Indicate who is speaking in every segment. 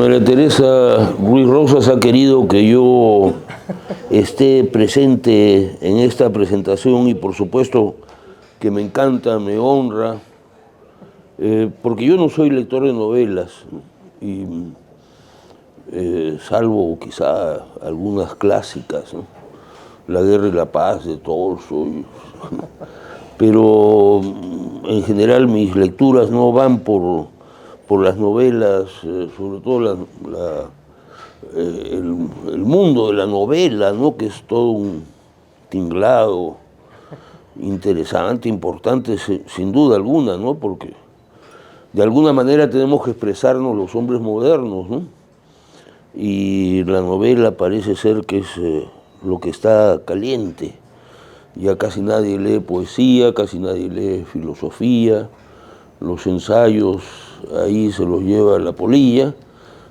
Speaker 1: María Teresa Ruiz Rosas ha querido que yo esté presente en esta presentación y por supuesto que me encanta, me honra, porque yo no soy lector de novelas, ¿no? Y, salvo quizá algunas clásicas, ¿no? La Guerra y la Paz de Tolstoy, pero en general mis lecturas no van por las novelas, sobre todo el mundo de la novela, ¿no? Que es todo un tinglado interesante, importante, sin duda alguna, ¿no? Porque de alguna manera tenemos que expresarnos los hombres modernos, ¿no? Y la novela parece ser que es lo que está caliente. Ya casi nadie lee poesía, casi nadie lee filosofía, los ensayos ahí se los lleva la polilla,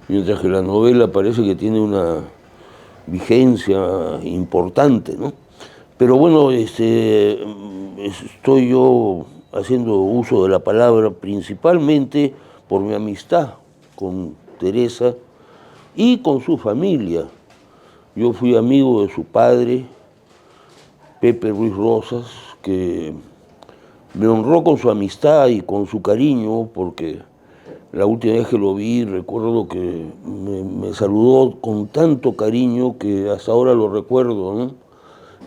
Speaker 1: mientras que la novela parece que tiene una vigencia importante, ¿no? Pero bueno, estoy yo haciendo uso de la palabra principalmente por mi amistad con Teresa y con su familia. Yo fui amigo de su padre, Pepe Ruiz Rosas, que me honró con su amistad y con su cariño, porque la última vez que lo vi recuerdo que me saludó con tanto cariño que hasta ahora lo recuerdo, ¿no?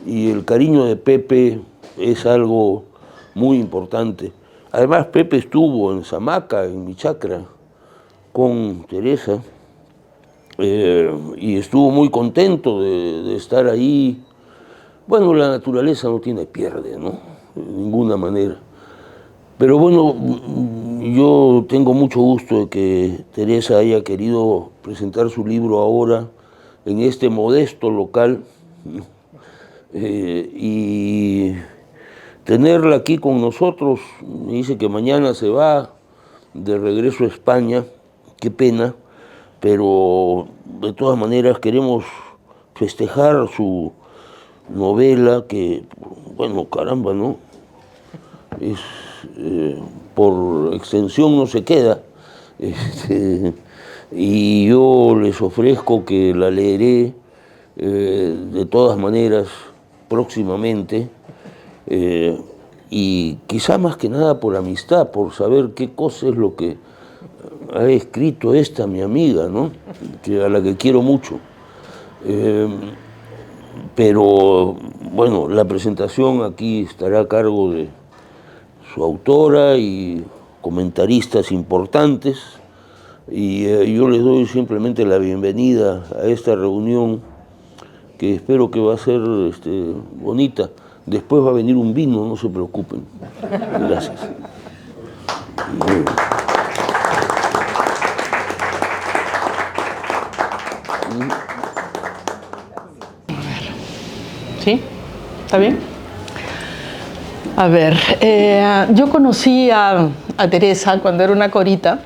Speaker 1: Y el cariño de Pepe es algo muy importante. Además, Pepe estuvo en Samaca, en mi chacra, con Teresa, y estuvo muy contento de estar ahí. Bueno, la naturaleza no tiene pierde, ¿no? De ninguna manera. Pero bueno, yo tengo mucho gusto de que Teresa haya querido presentar su libro ahora en este modesto local, y tenerla aquí con nosotros. Me dice que mañana se va de regreso a España, qué pena, pero de todas maneras queremos festejar su novela que, bueno, caramba, ¿no? Es, por extensión no se queda. Y yo les ofrezco que la leeré de todas maneras próximamente, y quizá más que nada por amistad, por saber qué cosa es lo que ha escrito esta mi amiga, ¿no? A la que quiero mucho. Pero bueno, la presentación aquí estará a cargo de su autora y comentaristas importantes, y yo les doy simplemente la bienvenida a esta reunión que espero que va a ser bonita. Después va a venir un vino, no se preocupen. Gracias.
Speaker 2: ¿Sí? ¿Está bien? A ver, yo conocí a Teresa cuando era una corita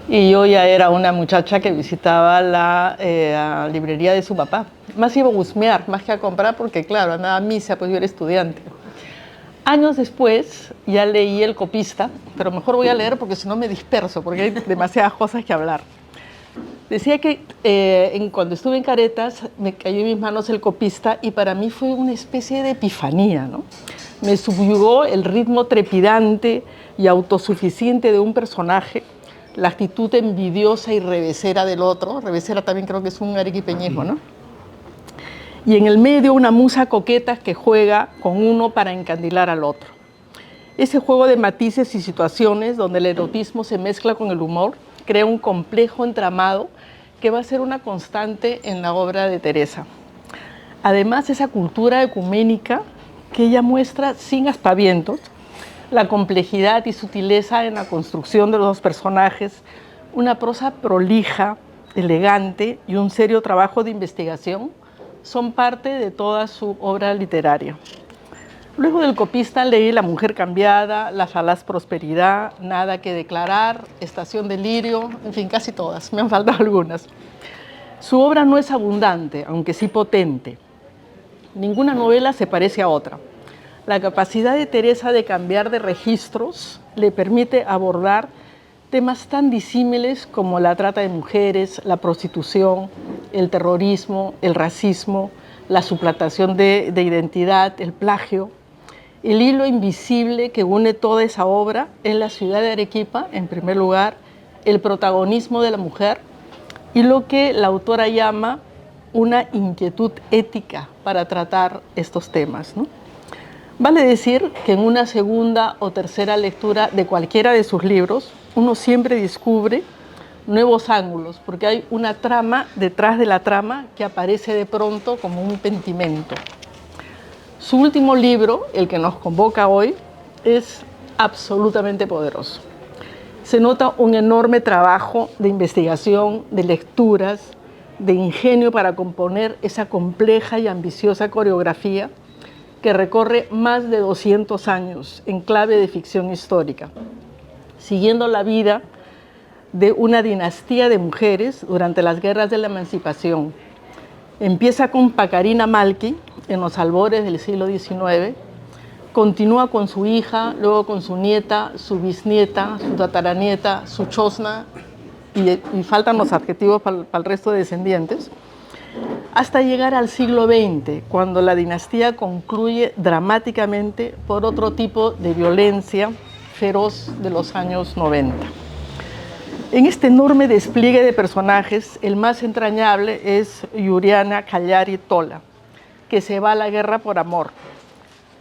Speaker 2: y yo ya era una muchacha que visitaba la librería de su papá. Más iba a husmear, más que a comprar, porque claro, andaba a misa, pues yo era estudiante. Años después ya leí El Copista, pero mejor voy a leer porque si no me disperso, porque hay demasiadas cosas que hablar. Decía que cuando estuve en Caretas me cayó en mis manos El Copista y para mí fue una especie de epifanía, ¿no? Me subyugó el ritmo trepidante y autosuficiente de un personaje, la actitud envidiosa y revesera del otro. Revesera también creo que es un arequipeñismo, ¿no? Y en el medio una musa coqueta que juega con uno para encandilar al otro. Ese juego de matices y situaciones donde el erotismo se mezcla con el humor crea un complejo entramado que va a ser una constante en la obra de Teresa. Además, esa cultura ecuménica que ella muestra sin aspavientos, la complejidad y sutileza en la construcción de los dos personajes, una prosa prolija, elegante y un serio trabajo de investigación son parte de toda su obra literaria. Luego del Copista leí La mujer cambiada, La falaz prosperidad, Nada que declarar, Estación de lirio, en fin, casi todas, me han faltado algunas. Su obra no es abundante, aunque sí potente. Ninguna novela se parece a otra. La capacidad de Teresa de cambiar de registros le permite abordar temas tan disímiles como la trata de mujeres, la prostitución, el terrorismo, el racismo, la suplantación de identidad, el plagio. El hilo invisible que une toda esa obra es la ciudad de Arequipa, en primer lugar, el protagonismo de la mujer y lo que la autora llama una inquietud ética para tratar estos temas, ¿no? Vale decir que en una segunda o tercera lectura de cualquiera de sus libros, uno siempre descubre nuevos ángulos, porque hay una trama detrás de la trama que aparece de pronto como un pentimento. Su último libro, el que nos convoca hoy, es absolutamente poderoso. Se nota un enorme trabajo de investigación, de lecturas, de ingenio para componer esa compleja y ambiciosa coreografía que recorre más de 200 años en clave de ficción histórica, siguiendo la vida de una dinastía de mujeres durante las guerras de la emancipación. Empieza con Pacarina Malqui en los albores del siglo XIX, continúa con su hija, luego con su nieta, su bisnieta, su tataranieta, su chosna, y faltan los adjetivos para el resto de descendientes, hasta llegar al siglo XX, cuando la dinastía concluye dramáticamente por otro tipo de violencia feroz de los años 90. En este enorme despliegue de personajes, el más entrañable es Yuriana Callari Tola, que se va a la guerra por amor.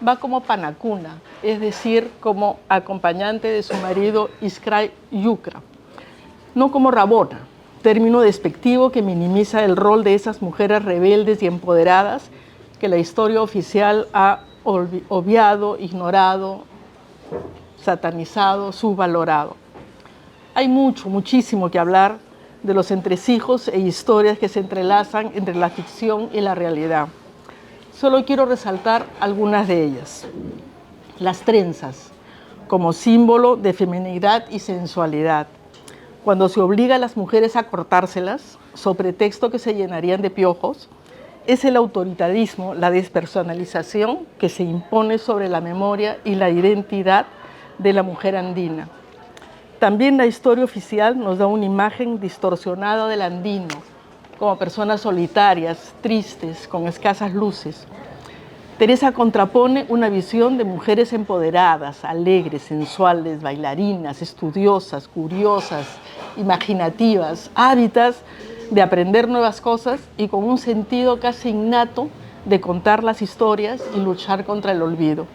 Speaker 2: Va como panacuna, es decir, como acompañante de su marido Iskray Yukra, no como Rabona, término despectivo que minimiza el rol de esas mujeres rebeldes y empoderadas que la historia oficial ha obviado, ignorado, satanizado, subvalorado. Hay muchísimo que hablar de los entresijos e historias que se entrelazan entre la ficción y la realidad. Solo quiero resaltar algunas de ellas. Las trenzas, como símbolo de feminidad y sensualidad. Cuando se obliga a las mujeres a cortárselas, sobre pretexto que se llenarían de piojos, es el autoritarismo, la despersonalización que se impone sobre la memoria y la identidad de la mujer andina. También la historia oficial nos da una imagen distorsionada del andino, como personas solitarias, tristes, con escasas luces. Teresa contrapone una visión de mujeres empoderadas, alegres, sensuales, bailarinas, estudiosas, curiosas, imaginativas, ávidas de aprender nuevas cosas y con un sentido casi innato de contar las historias y luchar contra el olvido.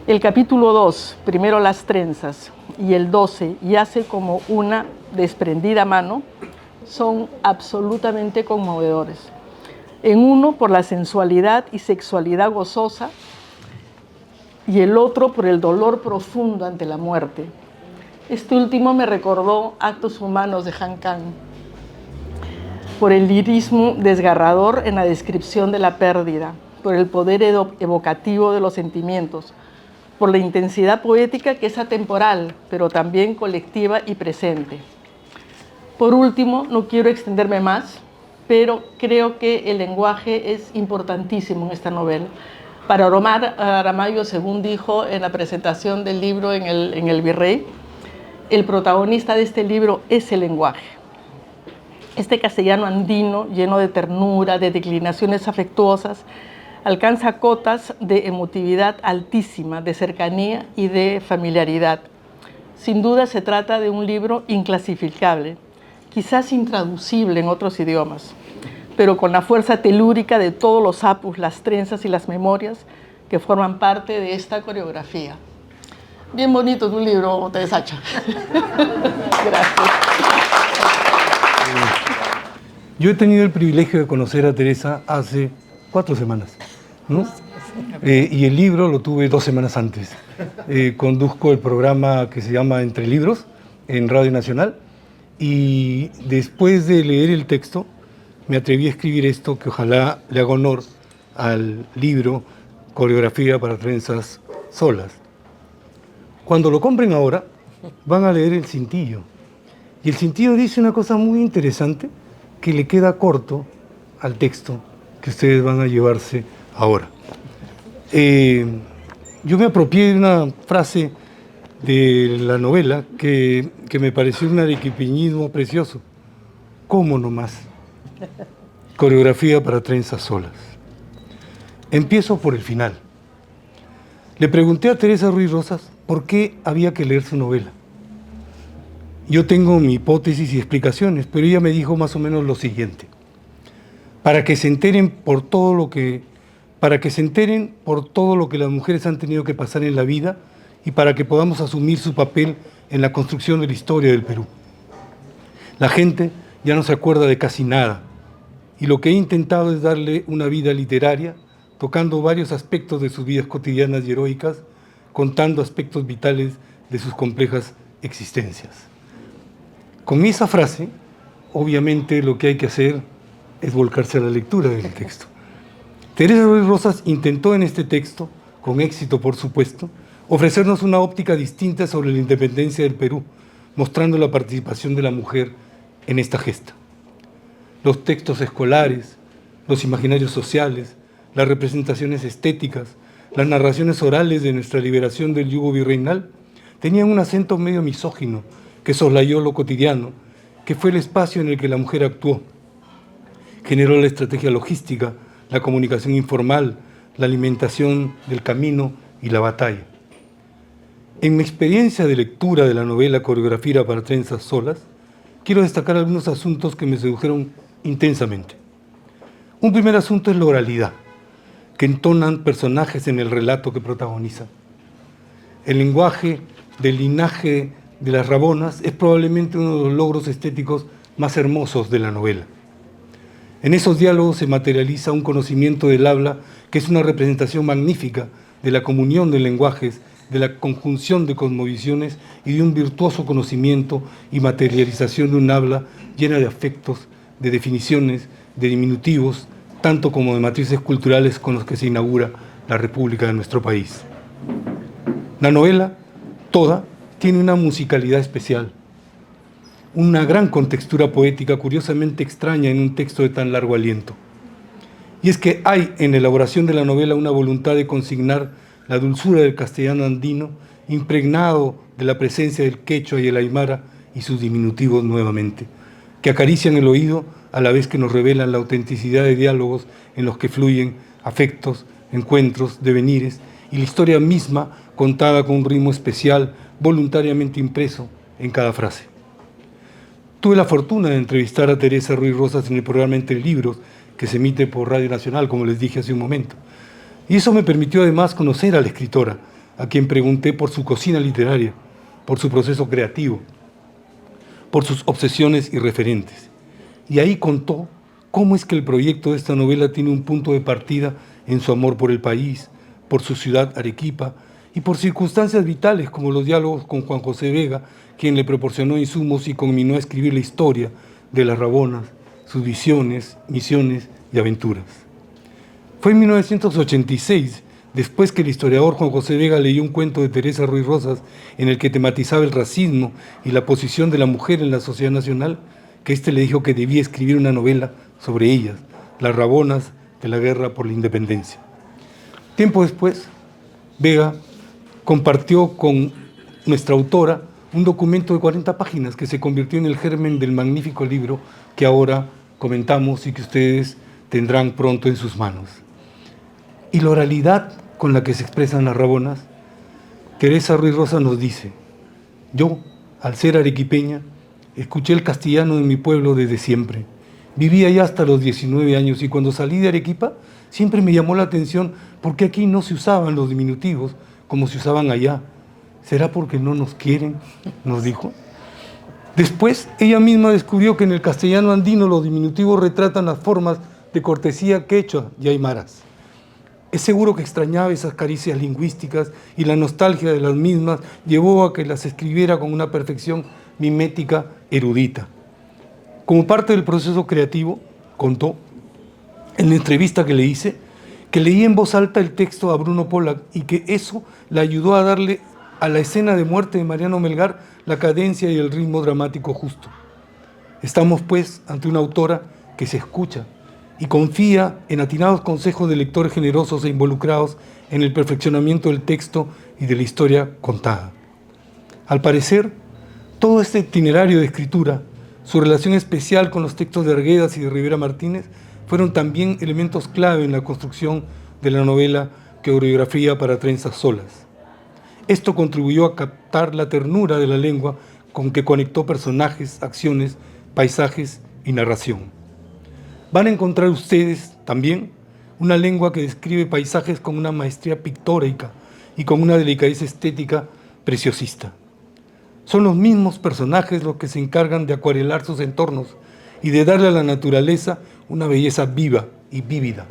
Speaker 2: El capítulo 2, primero las trenzas, y el 12, yace como una desprendida mano, son absolutamente conmovedores. En uno por la sensualidad y sexualidad gozosa y el otro por el dolor profundo ante la muerte. Este último me recordó Actos Humanos de Han Kang, por el lirismo desgarrador en la descripción de la pérdida, por el poder evocativo de los sentimientos, por la intensidad poética que es atemporal, pero también colectiva y presente. Por último, no quiero extenderme más, pero creo que el lenguaje es importantísimo en esta novela. Para Omar Aramayo, según dijo en la presentación del libro en el Virrey, el protagonista de este libro es el lenguaje. Este castellano andino, lleno de ternura, de declinaciones afectuosas, alcanza cotas de emotividad altísima, de cercanía y de familiaridad. Sin duda se trata de un libro inclasificable, quizás intraducible en otros idiomas, pero con la fuerza telúrica de todos los apus, las trenzas y las memorias que forman parte de esta coreografía. Bien bonito tu libro, Teresa Sacha. Gracias.
Speaker 3: Yo he tenido el privilegio de conocer a Teresa hace 4 semanas, ¿no? Y el libro lo tuve 2 semanas antes. Conduzco el programa que se llama Entre Libros en Radio Nacional y después de leer el texto me atreví a escribir esto que ojalá le haga honor al libro Coreografía para trenzas solas. Cuando lo compren ahora van a leer el cintillo y el cintillo dice una cosa muy interesante que le queda corto al texto que ustedes van a llevarse ahora. Yo me apropié de una frase de la novela que me pareció un arequipeñismo precioso. ¿Cómo nomás? Coreografía para trenzas solas. Empiezo por el final. Le pregunté a Teresa Ruiz Rosas por qué había que leer su novela. Yo tengo mi hipótesis y explicaciones, pero ella me dijo más o menos lo siguiente. Para que se enteren por todo lo que las mujeres han tenido que pasar en la vida y para que podamos asumir su papel en la construcción de la historia del Perú. La gente ya no se acuerda de casi nada, y lo que he intentado es darle una vida literaria, tocando varios aspectos de sus vidas cotidianas y heroicas, contando aspectos vitales de sus complejas existencias. Con esa frase, obviamente lo que hay que hacer es volcarse a la lectura del texto. Teresa Ruiz Rosas intentó en este texto, con éxito por supuesto, ofrecernos una óptica distinta sobre la independencia del Perú, mostrando la participación de la mujer en esta gesta. Los textos escolares, los imaginarios sociales, las representaciones estéticas, las narraciones orales de nuestra liberación del yugo virreinal, tenían un acento medio misógino que soslayó lo cotidiano, que fue el espacio en el que la mujer actuó. Generó la estrategia logística, la comunicación informal, la alimentación del camino y la batalla. En mi experiencia de lectura de la novela Coreografía para trenzas solas, quiero destacar algunos asuntos que me sedujeron intensamente. Un primer asunto es la oralidad, que entonan personajes en el relato que protagonizan. El lenguaje del linaje de las Rabonas es probablemente uno de los logros estéticos más hermosos de la novela. En esos diálogos se materializa un conocimiento del habla que es una representación magnífica de la comunión de lenguajes, de la conjunción de cosmovisiones y de un virtuoso conocimiento y materialización de un habla llena de afectos, de definiciones, de diminutivos, tanto como de matrices culturales con los que se inaugura la República de nuestro país. La novela, toda, tiene una musicalidad especial, una gran contextura poética curiosamente extraña en un texto de tan largo aliento. Y es que hay en la elaboración de la novela una voluntad de consignar la dulzura del castellano andino, impregnado de la presencia del quechua y el aymara y sus diminutivos nuevamente, que acarician el oído a la vez que nos revelan la autenticidad de diálogos en los que fluyen afectos, encuentros, devenires y la historia misma contada con un ritmo especial voluntariamente impreso en cada frase. Tuve la fortuna de entrevistar a Teresa Ruiz Rosas en el programa Entre Libros, que se emite por Radio Nacional, como les dije hace un momento. Y eso me permitió además conocer a la escritora, a quien pregunté por su cocina literaria, por su proceso creativo, por sus obsesiones y referentes. Y ahí contó cómo es que el proyecto de esta novela tiene un punto de partida en su amor por el país, por su ciudad Arequipa y por circunstancias vitales como los diálogos con Juan José Vega, quien le proporcionó insumos y conminó a escribir la historia de las Rabonas, sus visiones, misiones y aventuras. Fue en 1986, después que el historiador Juan José Vega leyó un cuento de Teresa Ruiz Rosas en el que tematizaba el racismo y la posición de la mujer en la sociedad nacional, que éste le dijo que debía escribir una novela sobre ellas, las Rabonas de la guerra por la independencia. Tiempo después, Vega compartió con nuestra autora un documento de 40 páginas que se convirtió en el germen del magnífico libro que ahora comentamos y que ustedes tendrán pronto en sus manos. Y la oralidad con la que se expresan las Rabonas, Teresa Ruiz Rosas nos dice: yo, al ser arequipeña, escuché el castellano de mi pueblo desde siempre. Viví allá hasta los 19 años y cuando salí de Arequipa siempre me llamó la atención porque aquí no se usaban los diminutivos como se usaban allá. ¿Será porque no nos quieren?, nos dijo. Después, ella misma descubrió que en el castellano andino los diminutivos retratan las formas de cortesía quechua y aymaras. Es seguro que extrañaba esas caricias lingüísticas y la nostalgia de las mismas llevó a que las escribiera con una perfección mimética erudita. Como parte del proceso creativo, contó, en la entrevista que le hice, que leí en voz alta el texto a Bruno Pollack y que eso le ayudó a darle a la escena de muerte de Mariano Melgar la cadencia y el ritmo dramático justo. Estamos, pues, ante una autora que se escucha y confía en atinados consejos de lectores generosos e involucrados en el perfeccionamiento del texto y de la historia contada. Al parecer, todo este itinerario de escritura, su relación especial con los textos de Arguedas y de Rivera Martínez, fueron también elementos clave en la construcción de la novela Coreografía para trenzas solas. Esto contribuyó a captar la ternura de la lengua con que conectó personajes, acciones, paisajes y narración. Van a encontrar ustedes también una lengua que describe paisajes con una maestría pictórica y con una delicadeza estética preciosista. Son los mismos personajes los que se encargan de acuarelar sus entornos y de darle a la naturaleza una belleza viva y vívida.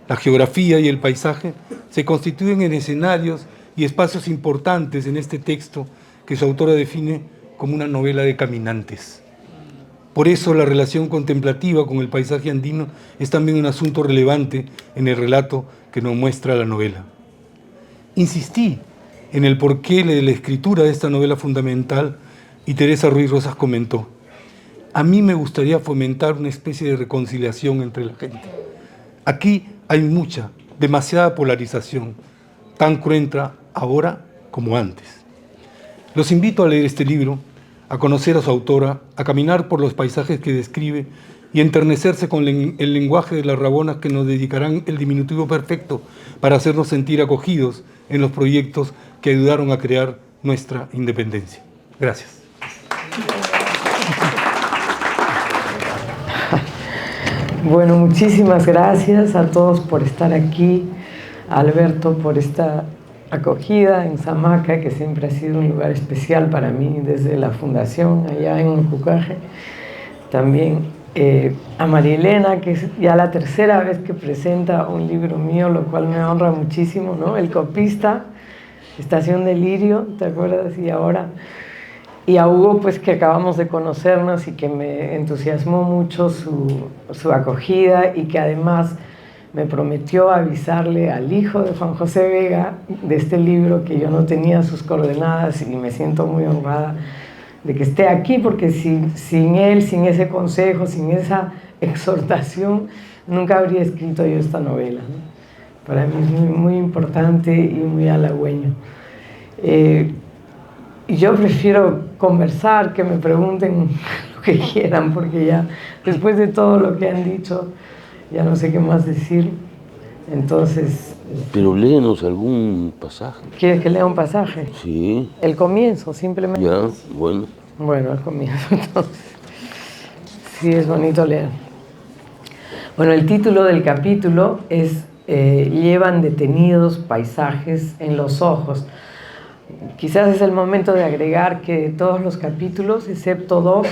Speaker 3: La geografía y el paisaje se constituyen en escenarios y espacios importantes en este texto que su autora define como una novela de caminantes. Por eso la relación contemplativa con el paisaje andino es también un asunto relevante en el relato que nos muestra la novela. Insistí en el porqué de la escritura de esta novela fundamental y Teresa Ruiz Rosas comentó: a mí me gustaría fomentar una especie de reconciliación entre la gente. Aquí hay mucha, demasiada polarización, tan cruenta ahora como antes. Los invito a leer este libro, a conocer a su autora, a caminar por los paisajes que describe y a enternecerse con el lenguaje de las rabonas que nos dedicarán el diminutivo perfecto para hacernos sentir acogidos en los proyectos que ayudaron a crear nuestra independencia. Gracias.
Speaker 4: Bueno, muchísimas gracias a todos por estar aquí, a Alberto por esta acogida en Samaca, que siempre ha sido un lugar especial para mí desde la fundación allá en Ucucaje. También a Marilena, que es ya la tercera vez que presenta un libro mío, lo cual me honra muchísimo, ¿no? El copista, Estación de Lirio, ¿te acuerdas? Y a Hugo, pues, que acabamos de conocernos y que me entusiasmó mucho su acogida, y que además me prometió avisarle al hijo de Juan José Vega de este libro, que yo no tenía sus coordenadas, y me siento muy honrada de que esté aquí, porque sin él, sin ese consejo, sin esa exhortación, nunca habría escrito yo esta novela, ¿no? Para mí es muy, muy importante y muy halagüeño. Y yo prefiero conversar, que me pregunten lo que quieran, porque ya después de todo lo que han dicho, ya no sé qué más decir. Entonces...
Speaker 1: Pero léenos algún pasaje.
Speaker 4: ¿Quieres que lea un pasaje?
Speaker 1: Sí.
Speaker 4: El comienzo, simplemente.
Speaker 1: Ya, bueno.
Speaker 4: Bueno, el comienzo, entonces. Sí, es bonito leer. Bueno, el título del capítulo es Llevan detenidos paisajes en los ojos. Quizás es el momento de agregar que todos los capítulos, excepto 2,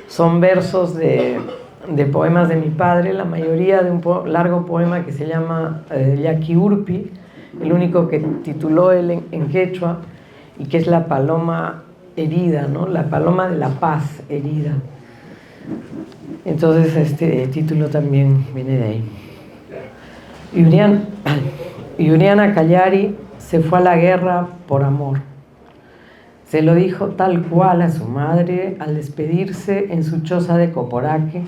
Speaker 4: son versos de poemas de mi padre, la mayoría de un largo poema que se llama Yaqui Urpi, el único que tituló él en quechua, y que es la paloma herida, ¿no? La paloma de la paz herida. Entonces este título también viene de ahí. Yuriana Callari se fue a la guerra por amor. Se lo dijo tal cual a su madre al despedirse en su choza de Coporaque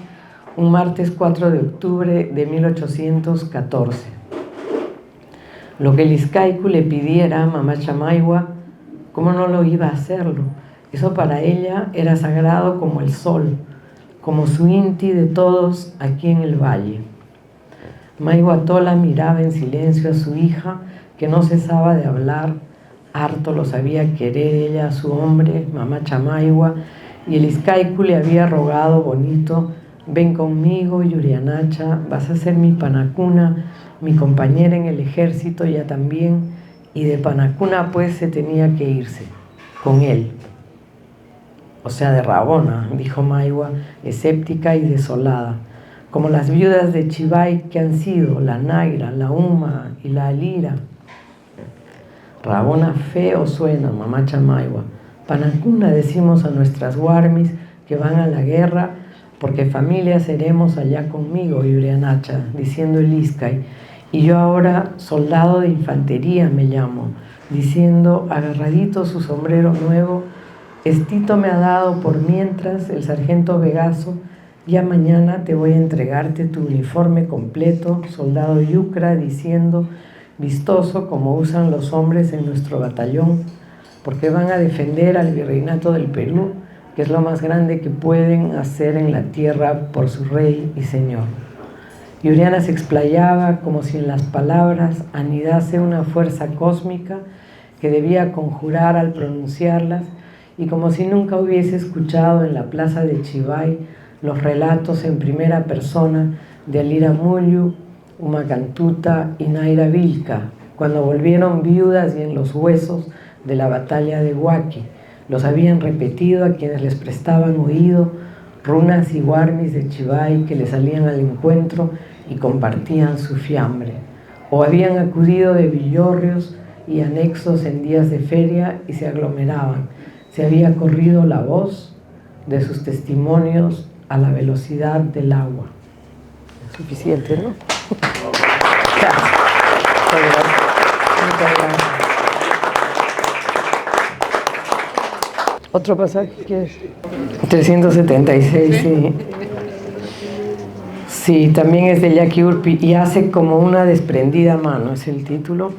Speaker 4: un martes 4 de octubre de 1814. Lo que el Izcaicu le pidiera a mamá Chamaigua, ¿cómo no lo iba a hacerlo? Eso para ella era sagrado como el sol, como su inti de todos aquí en el valle. Maigua Tola miraba en silencio a su hija, que no cesaba de hablar. Harto lo sabía querer ella a su hombre, mamá Chamaigua, y el Izcaicu le había rogado bonito: ven conmigo, Yurianacha, vas a ser mi panacuna, mi compañera en el ejército ya también, y de panacuna pues se tenía que irse, con él. O sea, de Rabona, dijo Maigua, escéptica y desolada, como las viudas de Chivay que han sido la Naira, la Uma y la Alira. Rabona feo suena, mamá Chamaigua. Panacuna decimos a nuestras guarmis que van a la guerra, porque familia seremos allá conmigo, Yurianacha, diciendo el Izcay. Y yo ahora soldado de infantería me llamo, diciendo, agarradito su sombrero nuevo, estito me ha dado por mientras el sargento Vegaso, ya mañana te voy a entregarte tu uniforme completo, soldado yucra, diciendo, vistoso como usan los hombres en nuestro batallón, porque van a defender al virreinato del Perú, que es lo más grande que pueden hacer en la tierra por su rey y señor. Yuriana se explayaba como si en las palabras anidase una fuerza cósmica que debía conjurar al pronunciarlas, y como si nunca hubiese escuchado en la plaza de Chivay los relatos en primera persona de Alira Mullu, Humacantuta y Naira Vilca, cuando volvieron viudas y en los huesos de la batalla de Huaki. Los habían repetido a quienes les prestaban oído, runas y guarmis de Chivay que les salían al encuentro y compartían su fiambre, o habían acudido de villorrios y anexos en días de feria y se aglomeraban. Se había corrido la voz de sus testimonios a la velocidad del agua. Suficiente, ¿no? Gracias. Muchas gracias. ¿Otro pasaje quieres? 376, sí. Sí, también es de Yaqui Urpi y hace como una desprendida mano, es el título.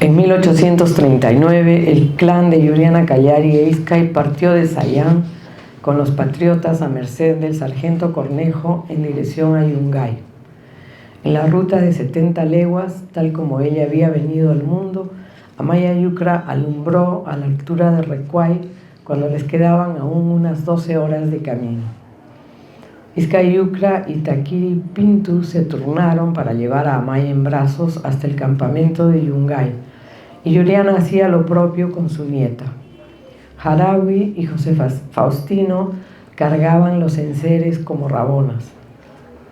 Speaker 4: En 1839, el clan de Yuriana Callari e Iskay partió de Sayán con los patriotas a merced del sargento Cornejo en dirección a Yungay. En la ruta de 70 leguas, tal como ella había venido al mundo, Amaya Yucra alumbró a la altura de Recuay cuando les quedaban aún unas 12 horas de camino. Iskay Yucra y Takiri Pintu se turnaron para llevar a Amaya en brazos hasta el campamento de Yungay, y Yuriana hacía lo propio con su nieta. Jarawi y José Faustino cargaban los enseres como rabonas.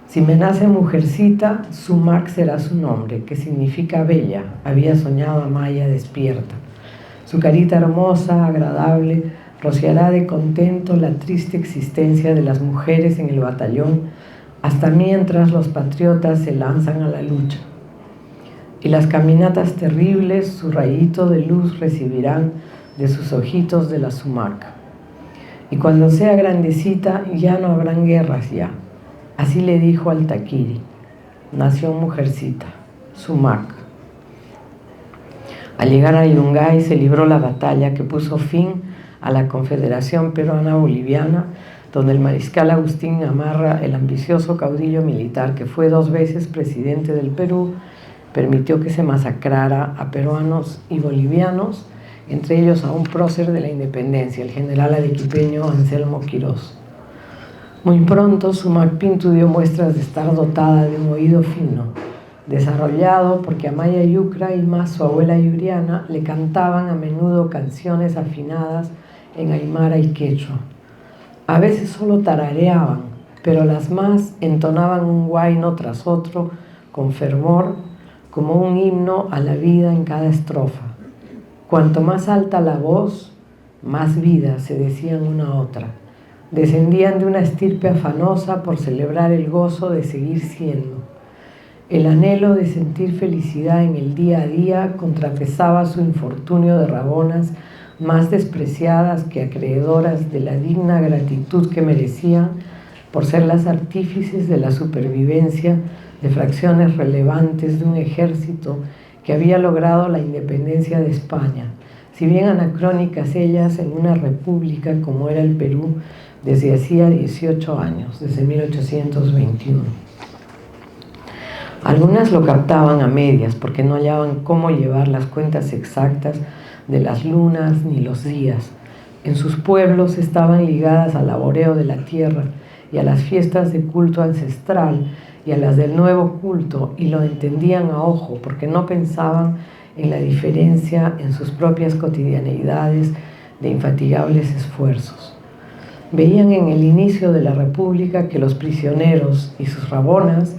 Speaker 4: Si me nace mujercita, Sumac será su nombre, que significa bella, había soñado Amaya despierta. Su carita hermosa, agradable, rociará de contento la triste existencia de las mujeres en el batallón, hasta mientras los patriotas se lanzan a la lucha. Y las caminatas terribles su rayito de luz recibirán de sus ojitos de la Sumac. Y cuando sea grandecita ya no habrán guerras ya. Así le dijo al Takiri. Nació mujercita, Sumac. Al llegar a Yungay se libró la batalla que puso fin a la Confederación Peruana Boliviana, donde el mariscal Agustín Gamarra, el ambicioso caudillo militar que fue 2 veces presidente del Perú, permitió que se masacrara a peruanos y bolivianos, entre ellos a un prócer de la independencia, el general arequipeño Anselmo Quirós. Muy pronto Sumac Pintu dio muestras de estar dotada de un oído fino, desarrollado porque Amaya Yucra y más su abuela Yuriana le cantaban a menudo canciones afinadas en aymara y quechua. A veces solo tarareaban, pero las más entonaban un huayno tras otro con fervor, como un himno a la vida en cada estrofa. Cuanto más alta la voz, más vida, se decían una a otra. Descendían de una estirpe afanosa por celebrar el gozo de seguir siendo. El anhelo de sentir felicidad en el día a día contrapesaba su infortunio de rabonas más despreciadas que acreedoras de la digna gratitud que merecían por ser las artífices de la supervivencia de fracciones relevantes de un ejército que había logrado la independencia de España, si bien anacrónicas ellas en una república como era el Perú desde hacía 18 años, desde 1821. Algunas lo captaban a medias porque no hallaban cómo llevar las cuentas exactas de las lunas ni los días. En sus pueblos estaban ligadas al laboreo de la tierra y a las fiestas de culto ancestral y a las del nuevo culto, y lo entendían a ojo porque no pensaban en la diferencia en sus propias cotidianeidades de infatigables esfuerzos. Veían en el inicio de la República que los prisioneros y sus rabonas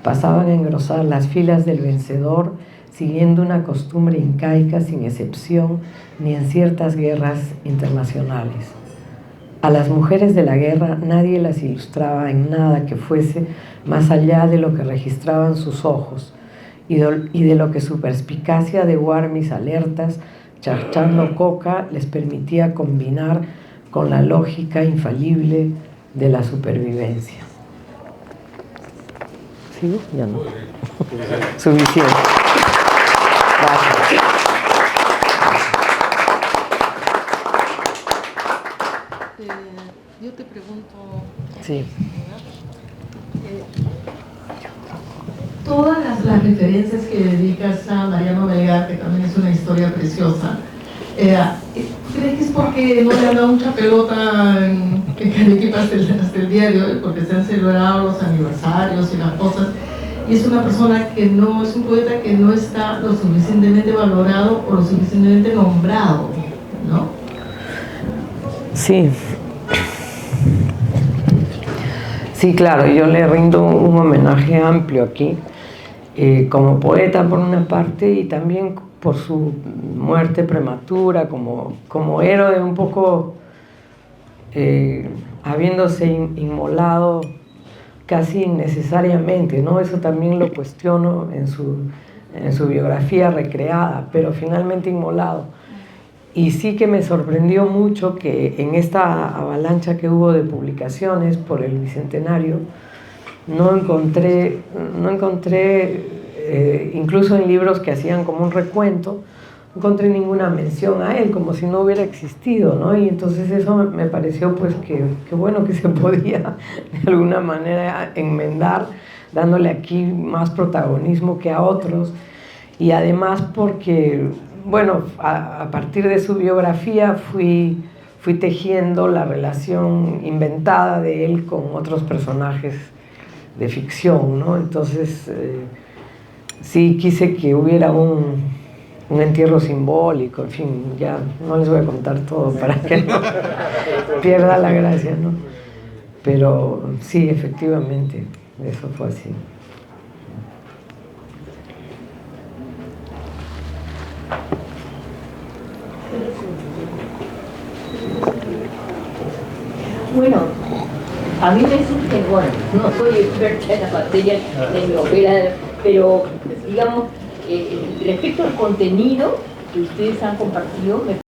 Speaker 4: pasaban a engrosar las filas del vencedor siguiendo una costumbre incaica sin excepción ni en ciertas guerras internacionales. A las mujeres de la guerra nadie las ilustraba en nada que fuese más allá de lo que registraban sus ojos y de lo que su perspicacia de guarmis alertas, charchando coca, les permitía combinar con la lógica infalible de la supervivencia. ¿Sí? Ya no. Suficiente. Gracias.
Speaker 2: Yo te pregunto...
Speaker 4: Sí.
Speaker 2: Todas las referencias que dedicas a Mariano Melgar, que también es una historia preciosa, ¿crees que es porque no le han dado mucha pelota en Arequipa hasta el día de hoy? Porque se han celebrado los aniversarios y las cosas, y es una persona que no, es un poeta que no está lo suficientemente valorado o lo suficientemente nombrado, ¿no?
Speaker 4: Sí. Sí, claro, yo le rindo un homenaje amplio aquí, como poeta por una parte y también por su muerte prematura, como héroe un poco habiéndose inmolado casi innecesariamente, ¿no? Eso también lo cuestiono en su biografía recreada, pero finalmente inmolado. Y sí que me sorprendió mucho que en esta avalancha que hubo de publicaciones por el Bicentenario, no encontré incluso en libros que hacían como un recuento, no encontré ninguna mención a él, como si no hubiera existido, ¿no? Y entonces eso me pareció pues que bueno que se podía de alguna manera enmendar, dándole aquí más protagonismo que a otros, y además porque, bueno, a partir de su biografía fui tejiendo la relación inventada de él con otros personajes de ficción, ¿no? Entonces, sí quise que hubiera un entierro simbólico, en fin, ya no les voy a contar todo para que no pierda la gracia, ¿no? Pero sí, efectivamente, eso fue así.
Speaker 5: Bueno, a mí me surge, bueno, no soy experta en la materia de novela, pero digamos, respecto al contenido que ustedes han compartido, me